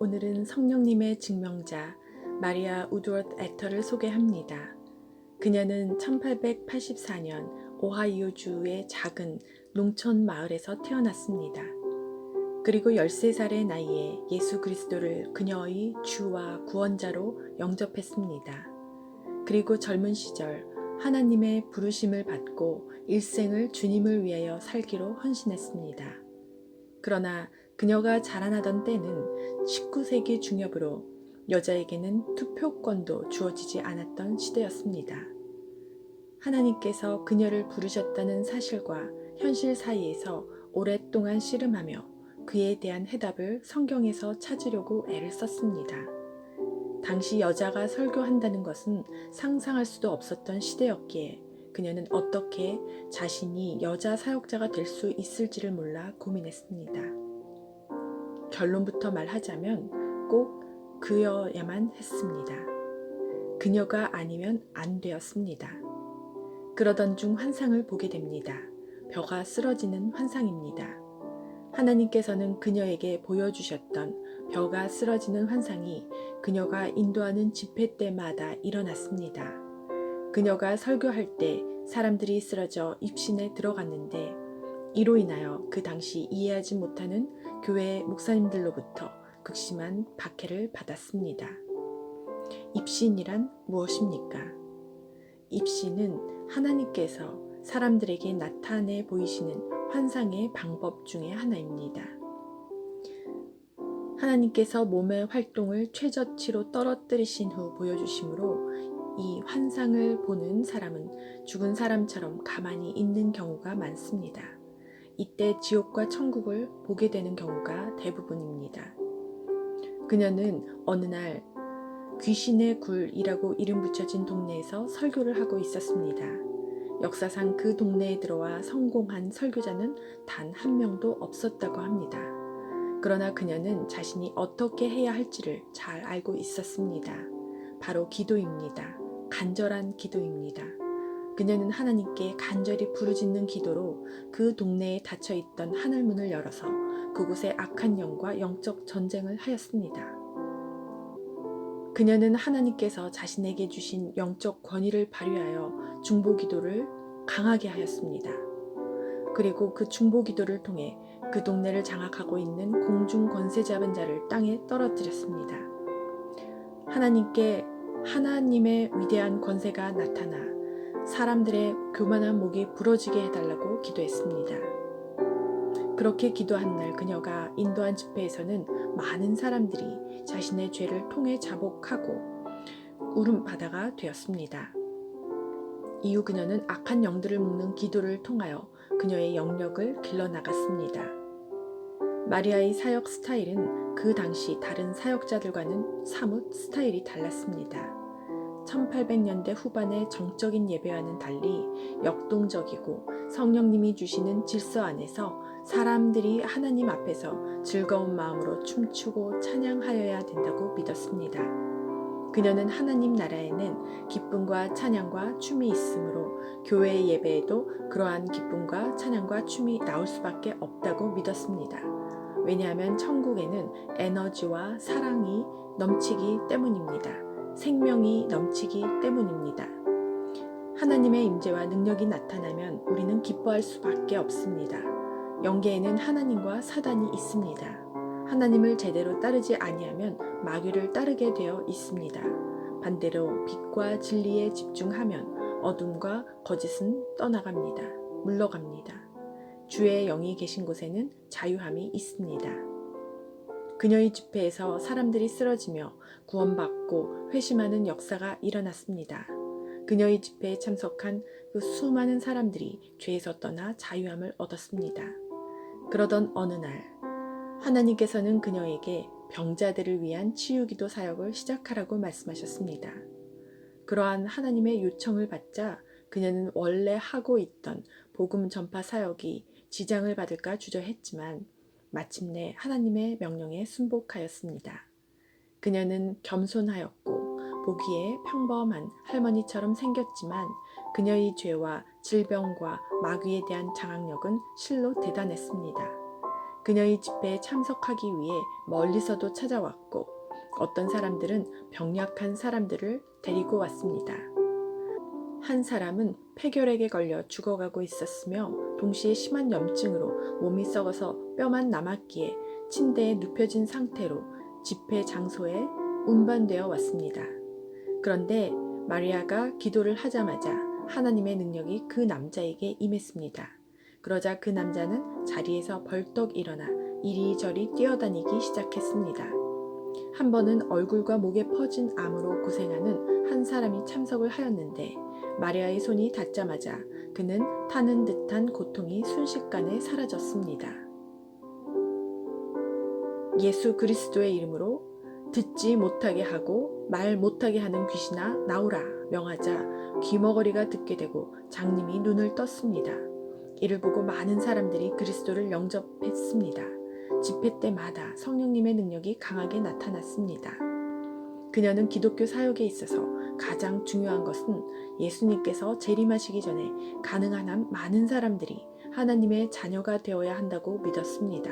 오늘은 성령님의 증명자 마리아 우드워드 애터를 소개합니다. 그녀는 1884년 오하이오주의 작은 농촌 마을에서 태어났습니다. 그리고 13살의 나이에 예수 그리스도를 그녀의 주와 구원자로 영접했습니다. 그리고 젊은 시절 하나님의 부르심을 받고 일생을 주님을 위하여 살기로 헌신했습니다. 그러나 그녀가 자라나던 때는 19세기 중엽으로 여자에게는 투표권도 주어지지 않았던 시대였습니다. 하나님께서 그녀를 부르셨다는 사실과 현실 사이에서 오랫동안 씨름하며 그에 대한 해답을 성경에서 찾으려고 애를 썼습니다. 당시 여자가 설교한다는 것은 상상할 수도 없었던 시대였기에 그녀는 어떻게 자신이 여자 사역자가 될 수 있을지를 몰라 고민했습니다. 결론부터 말하자면 꼭 그여야만 했습니다. 그녀가 아니면 안 되었습니다. 그러던 중 환상을 보게 됩니다. 벼가 쓰러지는 환상입니다. 하나님께서는 그녀에게 보여주셨던 벼가 쓰러지는 환상이 그녀가 인도하는 집회 때마다 일어났습니다. 그녀가 설교할 때 사람들이 쓰러져 입신에 들어갔는데 이로 인하여 그 당시 이해하지 못하는 교회 목사님들로부터 극심한 박해를 받았습니다. 입신이란 무엇입니까? 입신은 하나님께서 사람들에게 나타내 보이시는 환상의 방법 중에 하나입니다. 하나님께서 몸의 활동을 최저치로 떨어뜨리신 후 보여주심으로 이 환상을 보는 사람은 죽은 사람처럼 가만히 있는 경우가 많습니다. 이때 지옥과 천국을 보게 되는 경우가 대부분입니다. 그녀는 어느 날 귀신의 굴이라고 이름 붙여진 동네에서 설교를 하고 있었습니다. 역사상 그 동네에 들어와 성공한 설교자는 단 한 명도 없었다고 합니다. 그러나 그녀는 자신이 어떻게 해야 할지를 잘 알고 있었습니다. 바로 기도입니다. 간절한 기도입니다. 그녀는 하나님께 간절히 부르짖는 기도로 그 동네에 닫혀있던 하늘문을 열어서 그곳의 악한 영과 영적 전쟁을 하였습니다. 그녀는 하나님께서 자신에게 주신 영적 권위를 발휘하여 중보기도를 강하게 하였습니다. 그리고 그 중보기도를 통해 그 동네를 장악하고 있는 공중 권세 잡은 자를 땅에 떨어뜨렸습니다. 하나님께 하나님의 위대한 권세가 나타나 사람들의 교만한 목이 부러지게 해달라고 기도했습니다. 그렇게 기도한 날 그녀가 인도한 집회에서는 많은 사람들이 자신의 죄를 통해 자복하고 울음바다가 되었습니다. 이후 그녀는 악한 영들을 묶는 기도를 통하여 그녀의 영역을 길러나갔습니다. 마리아의 사역 스타일은 그 당시 다른 사역자들과는 사뭇 스타일이 달랐습니다. 1800년대 후반의 정적인 예배와는 달리 역동적이고 성령님이 주시는 질서 안에서 사람들이 하나님 앞에서 즐거운 마음으로 춤추고 찬양하여야 된다고 믿었습니다. 그녀는 하나님 나라에는 기쁨과 찬양과 춤이 있으므로 교회 예배에도 그러한 기쁨과 찬양과 춤이 나올 수밖에 없다고 믿었습니다. 왜냐하면 천국에는 에너지와 사랑이 넘치기 때문입니다. 생명이 넘치기 때문입니다. 하나님의 임재와 능력이 나타나면 우리는 기뻐할 수밖에 없습니다. 영계에는 하나님과 사단이 있습니다. 하나님을 제대로 따르지 아니하면 마귀를 따르게 되어 있습니다. 반대로 빛과 진리에 집중하면 어둠과 거짓은 떠나갑니다. 물러갑니다. 주의 영이 계신 곳에는 자유함이 있습니다. 그녀의 집회에서 사람들이 쓰러지며 구원받고 회심하는 역사가 일어났습니다. 그녀의 집회에 참석한 그 수많은 사람들이 죄에서 떠나 자유함을 얻었습니다. 그러던 어느 날 하나님께서는 그녀에게 병자들을 위한 치유기도 사역을 시작하라고 말씀하셨습니다. 그러한 하나님의 요청을 받자 그녀는 원래 하고 있던 복음 전파 사역이 지장을 받을까 주저했지만 마침내 하나님의 명령에 순복하였습니다. 그녀는 겸손하였고 보기에 평범한 할머니처럼 생겼지만 그녀의 죄와 질병과 마귀에 대한 장악력은 실로 대단했습니다. 그녀의 집회에 참석하기 위해 멀리서도 찾아왔고 어떤 사람들은 병약한 사람들을 데리고 왔습니다. 한 사람은 폐결핵에 걸려 죽어가고 있었으며 동시에 심한 염증으로 몸이 썩어서 뼈만 남았기에 침대에 눕혀진 상태로 집회 장소에 운반되어 왔습니다. 그런데 마리아가 기도를 하자마자 하나님의 능력이 그 남자에게 임했습니다. 그러자 그 남자는 자리에서 벌떡 일어나 이리저리 뛰어다니기 시작했습니다. 한 번은 얼굴과 목에 퍼진 암으로 고생하는 한 사람이 참석을 하였는데 마리아의 손이 닿자마자 그는 타는 듯한 고통이 순식간에 사라졌습니다. 예수 그리스도의 이름으로 듣지 못하게 하고 말 못하게 하는 귀신아 나오라 명하자 귀머거리가 듣게 되고 장님이 눈을 떴습니다. 이를 보고 많은 사람들이 그리스도를 영접했습니다. 집회 때마다 성령님의 능력이 강하게 나타났습니다. 그녀는 기독교 사역에 있어서 가장 중요한 것은 예수님께서 재림하시기 전에 가능한 한 많은 사람들이 하나님의 자녀가 되어야 한다고 믿었습니다.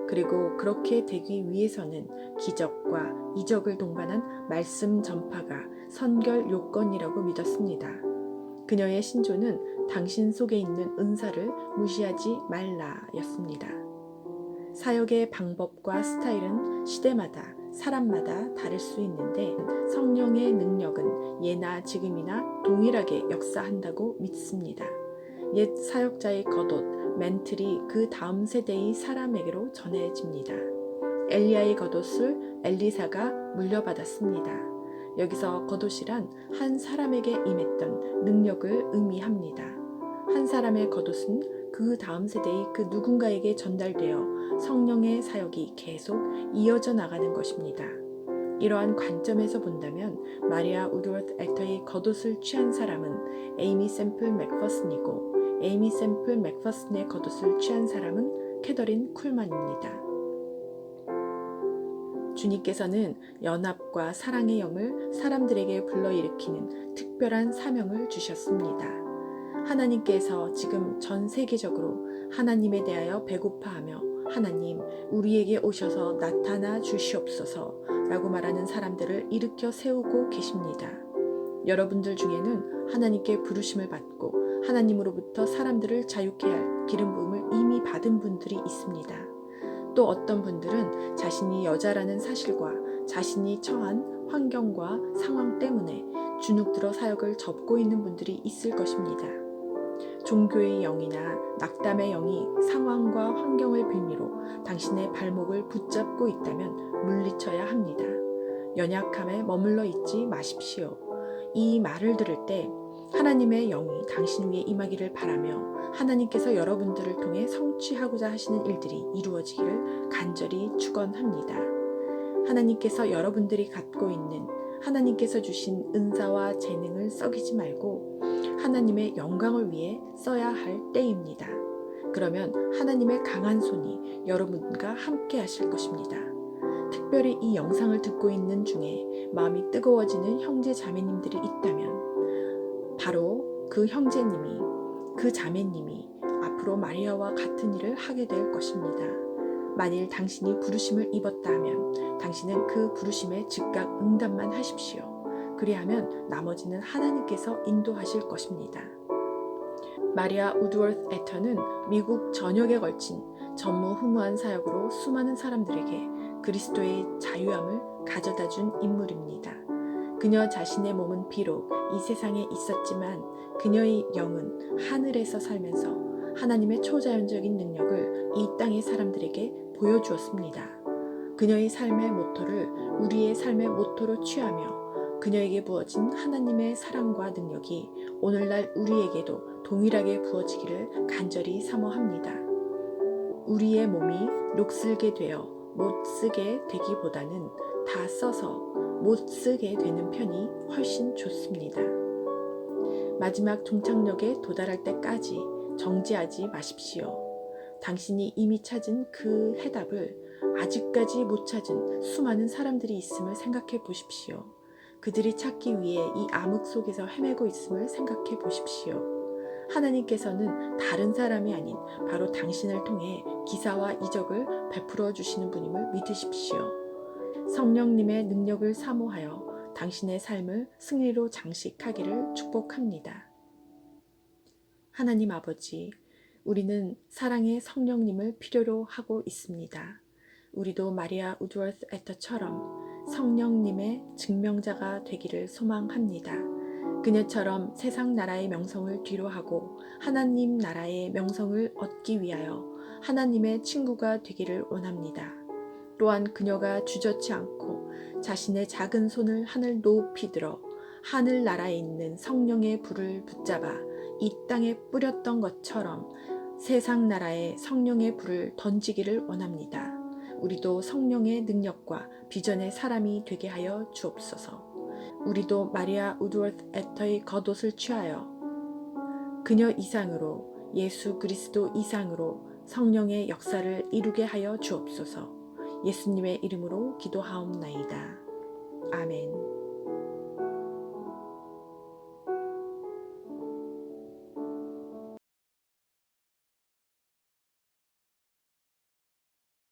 그리고 그렇게 되기 위해서는 기적과 이적을 동반한 말씀 전파가 선결 요건이라고 믿었습니다. 그녀의 신조는 당신 속에 있는 은사를 무시하지 말라였습니다. 사역의 방법과 스타일은 시대마다 사람마다 다를 수 있는데 성령의 능력은 예나 지금이나 동일하게 역사한다고 믿습니다. 옛 사역자의 겉옷, 멘틀이 그 다음 세대의 사람에게로 전해집니다. 엘리야의 겉옷을 엘리사가 물려받았습니다. 여기서 겉옷이란 한 사람에게 임했던 능력을 의미합니다. 한 사람의 겉옷은 그 다음 세대의 그 누군가에게 전달되어 성령의 사역이 계속 이어져 나가는 것입니다. 이러한 관점에서 본다면 마리아 우드워드 애터의 겉옷을 취한 사람은 에이미 샘플 맥퍼슨이고 에이미 샘플 맥퍼슨의 겉옷을 취한 사람은 캐더린 쿨만입니다. 주님께서는 연합과 사랑의 영을 사람들에게 불러일으키는 특별한 사명을 주셨습니다. 하나님께서 지금 전 세계적으로 하나님에 대하여 배고파하며 하나님 우리에게 오셔서 나타나 주시옵소서 라고 말하는 사람들을 일으켜 세우고 계십니다. 여러분들 중에는 하나님께 부르심을 받고 하나님으로부터 사람들을 자유케 할 기름 부음을 이미 받은 분들이 있습니다. 또 어떤 분들은 자신이 여자라는 사실과 자신이 처한 환경과 상황 때문에 주눅들어 사역을 접고 있는 분들이 있을 것입니다. 종교의 영이나 낙담의 영이 상황과 환경을 빌미로 당신의 발목을 붙잡고 있다면 물리쳐야 합니다. 연약함에 머물러 있지 마십시오. 이 말을 들을 때 하나님의 영이 당신 위에 임하기를 바라며 하나님께서 여러분들을 통해 성취하고자 하시는 일들이 이루어지기를 간절히 축원합니다. 하나님께서 여러분들이 갖고 있는 하나님께서 주신 은사와 재능을 썩이지 말고 하나님의 영광을 위해 써야 할 때입니다. 그러면 하나님의 강한 손이 여러분과 함께 하실 것입니다. 특별히 이 영상을 듣고 있는 중에 마음이 뜨거워지는 형제 자매님들이 있다면 바로 그 형제님이 그 자매님이 앞으로 마리아와 같은 일을 하게 될 것입니다. 만일 당신이 부르심을 입었다 하면 당신은 그 부르심에 즉각 응답만 하십시오. 그리하면 나머지는 하나님께서 인도하실 것입니다. 마리아 우드워드 애터는 미국 전역에 걸친 전무후무한 사역으로 수많은 사람들에게 그리스도의 자유함을 가져다 준 인물입니다. 그녀 자신의 몸은 비록 이 세상에 있었지만 그녀의 영은 하늘에서 살면서 하나님의 초자연적인 능력을 이 땅의 사람들에게 보여주었습니다. 그녀의 삶의 모토를 우리의 삶의 모토로 취하며 그녀에게 부어진 하나님의 사랑과 능력이 오늘날 우리에게도 동일하게 부어지기를 간절히 사모합니다. 우리의 몸이 녹슬게 되어 못 쓰게 되기보다는 다 써서 못 쓰게 되는 편이 훨씬 좋습니다. 마지막 종착역에 도달할 때까지 정지하지 마십시오. 당신이 이미 찾은 그 해답을 아직까지 못 찾은 수많은 사람들이 있음을 생각해 보십시오. 그들이 찾기 위해 이 암흑 속에서 헤매고 있음을 생각해 보십시오. 하나님께서는 다른 사람이 아닌 바로 당신을 통해 기사와 이적을 베풀어 주시는 분임을 믿으십시오. 성령님의 능력을 사모하여 당신의 삶을 승리로 장식하기를 축복합니다. 하나님 아버지, 우리는 사랑의 성령님을 필요로 하고 있습니다. 우리도 마리아 우드워스 에터처럼 성령님의 증명자가 되기를 소망합니다. 그녀처럼 세상 나라의 명성을 뒤로하고 하나님 나라의 명성을 얻기 위하여 하나님의 친구가 되기를 원합니다. 또한 그녀가 주저치 않고 자신의 작은 손을 하늘 높이 들어 하늘 나라에 있는 성령의 불을 붙잡아 이 땅에 뿌렸던 것처럼 세상 나라에 성령의 불을 던지기를 원합니다. 우리도 성령의 능력과 비전의 사람이 되게 하여 주옵소서. 우리도 마리아 우드워스 에터의 겉옷을 취하여 그녀 이상으로 예수 그리스도 이상으로 성령의 역사를 이루게 하여 주옵소서. 예수님의 이름으로 기도하옵나이다. 아멘.